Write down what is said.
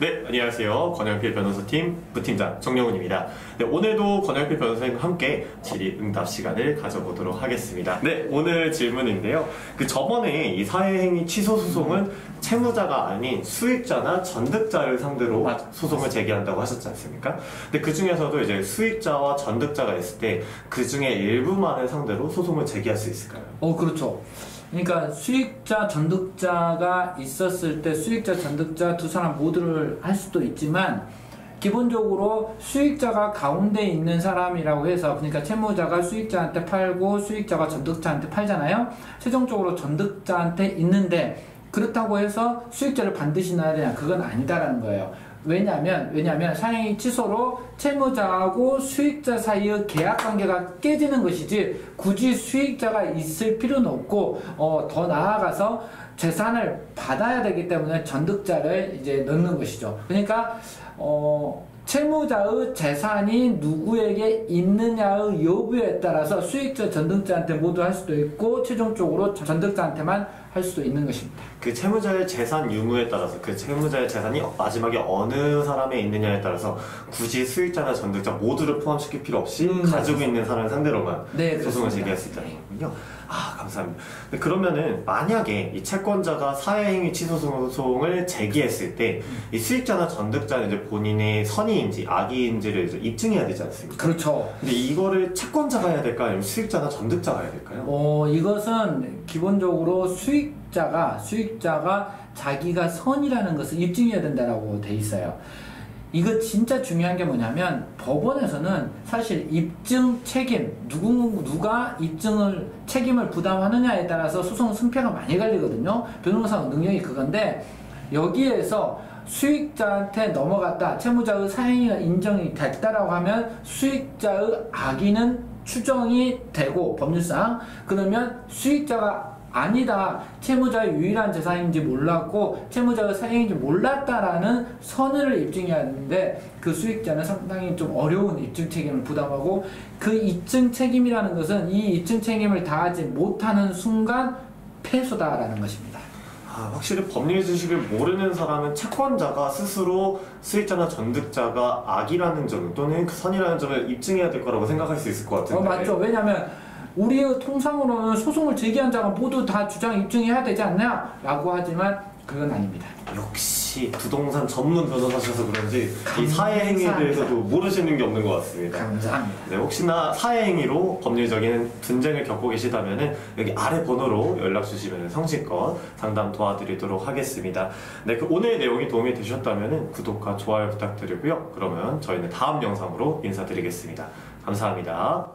네, 안녕하세요. 권영필 변호사팀 부팀장 정영훈입니다. 네, 오늘도 권영필 변호사님과 함께 질의응답 시간을 가져보도록 하겠습니다. 네, 오늘 질문인데요. 저번에 이 사회행위 취소 소송은 채무자가 아닌 수익자나 전득자를 상대로 소송을 제기한다고 하셨지 않습니까? 근데 그 중에서도 이제 수익자와 전득자가 있을 때 그 중에 일부만을 상대로 소송을 제기할 수 있을까요? 그렇죠. 그러니까 수익자, 전득자가 있었을 때 수익자, 전득자 두 사람 모두를 할 수도 있지만 기본적으로 수익자가 가운데 있는 사람이라고 해서, 그러니까 채무자가 수익자한테 팔고 수익자가 전득자한테 팔잖아요. 최종적으로 전득자한테 있는데 그렇다고 해서 수익자를 반드시 넣어야 되냐? 그건 아니다라는 거예요. 왜냐하면 사행위 취소로 채무자하고 수익자 사이의 계약관계가 깨지는 것이지 굳이 수익자가 있을 필요는 없고, 더 나아가서 재산을 받아야 되기 때문에 전득자를 이제 넣는 것이죠. 그러니까 채무자의 재산이 누구에게 있느냐의 여부에 따라서 수익자, 전득자한테 모두 할 수도 있고 최종적으로 전득자한테만 할 수도 있는 것입니다. 그 채무자의 재산 유무에 따라서 그 채무자의 재산이 마지막에 어느 사람에 있느냐에 따라서 굳이 수익자나 전득자 모두를 포함시킬 필요 없이 가지고 있는 사람을 상대로만 소송을 제기할 수 있다는 거군요. 감사합니다. 그러면은 만약에 이 채권자가 사회행위 취소 소송을 제기했을 때 이 수익자나 전득자는 이제 본인의 선의인지 악의인지를 이제 입증해야 되지 않습니까? 그렇죠. 근데 이거를 채권자가 해야 될까요? 아니면 수익자나 전득자가 해야 될까요? 이것은 기본적으로 수익자가 자기가 선이라는 것을 입증해야 된다라고 돼 있어요. 이거 진짜 중요한 게 뭐냐면 법원에서는 사실 입증 책임, 누가 책임을 부담하느냐에 따라서 소송 승패가 많이 갈리거든요. 변호사 능력이 그건데, 여기에서 수익자한테 넘어갔다, 채무자의 사행위가 인정이 됐다라고 하면 수익자의 악의는 추정이 되고 법률상, 그러면 수익자가 아니다, 채무자의 유일한 재산인지 몰랐고 채무자의 사행인지 몰랐다라는 선을 입증해야 하는데, 그 수익자는 상당히 좀 어려운 입증 책임을 부담하고, 그 입증 책임이라는 것은 이 입증 책임을 다하지 못하는 순간 패소다라는 것입니다. 확실히 법률 지식을 모르는 사람은 채권자가 스스로 수익자나 전득자가 악이라는 점 또는 선이라는 점을 입증해야 될 거라고 생각할 수 있을 것 같은데. 맞죠. 왜냐하면 우리의 통상으로는 소송을 제기한 자가 모두 다 주장 입증해야 되지 않냐? 라고 하지만 그건 아닙니다. 역시 부동산 전문 변호사셔서 그런지 이 사회행위에 대해서도 모르시는 게 없는 것 같습니다. 감사합니다. 네, 혹시나 사회행위로 법률적인 분쟁을 겪고 계시다면 여기 아래 번호로 연락 주시면 성실껏 상담 도와드리도록 하겠습니다. 네, 오늘 내용이 도움이 되셨다면 구독과 좋아요 부탁드리고요. 그러면 저희는 다음 영상으로 인사드리겠습니다. 감사합니다.